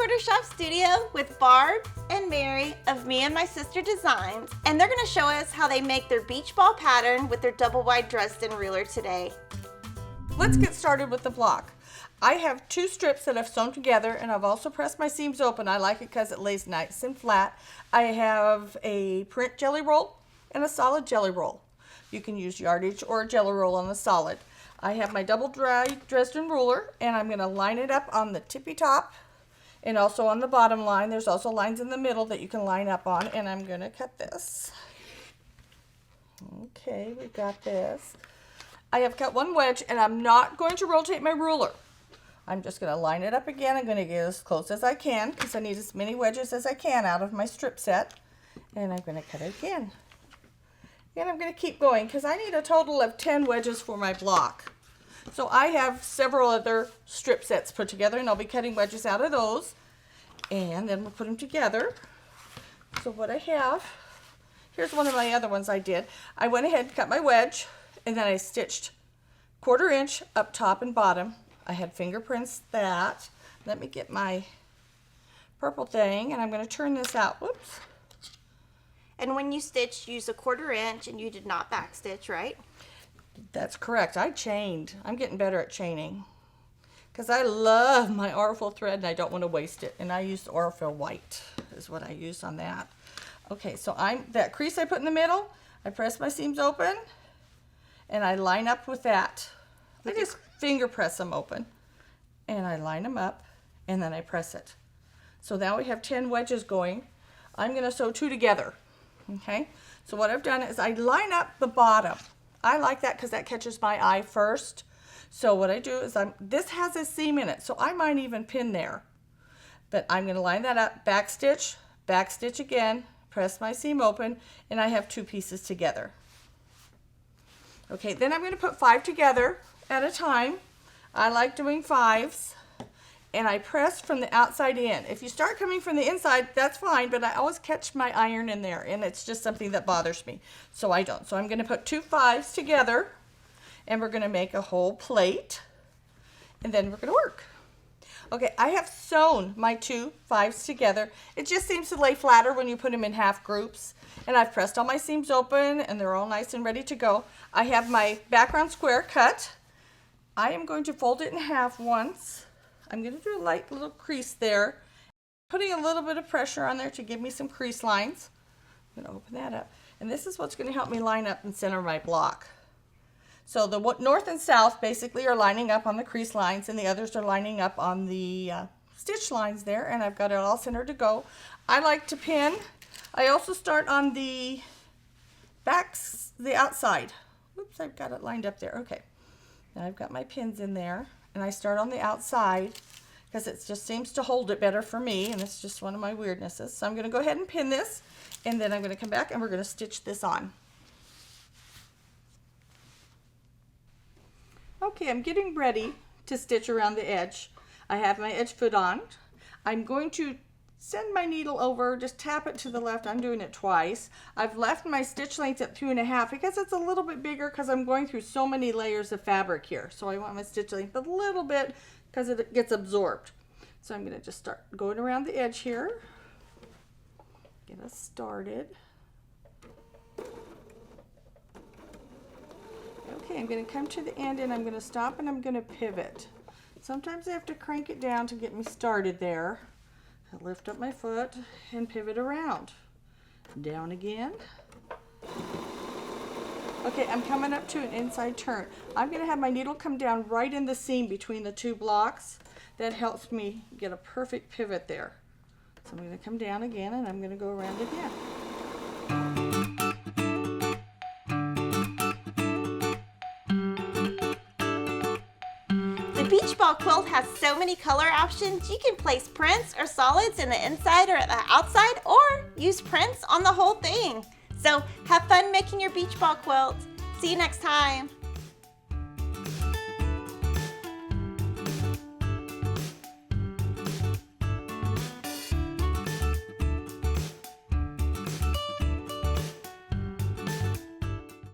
Quarter Shop Studio with Barb and Mary of Me and My Sister Designs, and they're going to show us how they make their beach ball pattern with their Double Wide Dresden Ruler today. Let's get started with the block. I have 2 strips that I've sewn together, and I've also pressed my seams open. I like it because it lays nice and flat. I have a print jelly roll and a solid jelly roll. You can use yardage or a jelly roll on the solid. I have my double wide Dresden ruler, and I'm going to line it up on the tippy top and also on the bottom line. There's also lines in the middle that you can line up on, and I'm going to cut this. Okay, we got this. I have cut 1 wedge, and I'm not going to rotate my ruler. I'm just going to line it up again. I'm going to get as close as I can because I need as many wedges as I can out of my strip set. And I'm going to cut it again. And I'm going to keep going because I need a total of 10 wedges for my block. So I have several other strip sets put together, and I'll be cutting wedges out of those. And then we'll put them together. So what I have, here's one of my other ones I did. I went ahead and cut my wedge, and then I stitched 1/4 inch up top and bottom. I had fingerprints that. Let me get my purple thing, and I'm going to turn this out. Whoops. And when you stitch, use a 1/4 inch, and you did not back stitch, right? That's correct. I chained. I'm getting better at chaining because I love my Orfil thread and I don't want to waste it. And I used Orfil white is what I used on that. Okay, so that crease I put in the middle, I press my seams open and I line up with that. I just finger press them open and I line them up and then I press it. So now we have 10 wedges going. I'm going to sew 2 together. Okay, so what I've done is I line up the bottom. I like that because that catches my eye first. So what I do is this has a seam in it, so I might even pin there. But I'm going to line that up, back stitch again, press my seam open, and I have 2 pieces together. Okay, then I'm going to put 5 together at a time. I like doing 5s. And I press from the outside in. If you start coming from the inside, that's fine, but I always catch my iron in there, and it's just something that bothers me, so I don't. So I'm going to put 2 5s together, and we're going to make a whole plate, and then we're going to work. Okay, I have sewn my 2 5s together. It just seems to lay flatter when you put them in half groups, and I've pressed all my seams open, and they're all nice and ready to go. I have my background square cut. I am going to fold it in half once. I'm going to do a light little crease there, putting a little bit of pressure on there to give me some crease lines. I'm going to open that up. And this is what's going to help me line up and center my block. So the north and south basically are lining up on the crease lines, and the others are lining up on the stitch lines there, and I've got it all centered to go. I like to pin. I also start on the backs, the outside. Oops, I've got it lined up there. Okay. Now I've got my pins in there. And I start on the outside because it just seems to hold it better for me, and it's just one of my weirdnesses. So I'm going to go ahead and pin this, and then I'm going to come back and we're going to stitch this on. Okay, I'm getting ready to stitch around the edge. I have my edge foot on. I'm going to send my needle over, just tap it to the left. I'm doing it twice. I've left my stitch length at 2.5 because it's a little bit bigger because I'm going through so many layers of fabric here. So I want my stitch length a little bit because it gets absorbed. So I'm going to just start going around the edge here. Get us started. Okay, I'm going to come to the end and I'm going to stop and I'm going to pivot. Sometimes I have to crank it down to get me started there. I lift up my foot and pivot around. Down again. Okay, I'm coming up to an inside turn. I'm going to have my needle come down right in the seam between the 2 blocks. That helps me get a perfect pivot there. So I'm going to come down again and I'm going to go around again. The beach ball quilt has so many color options. You can place prints or solids in the inside or the outside, or use prints on the whole thing. So have fun making your beach ball quilt. See you next time.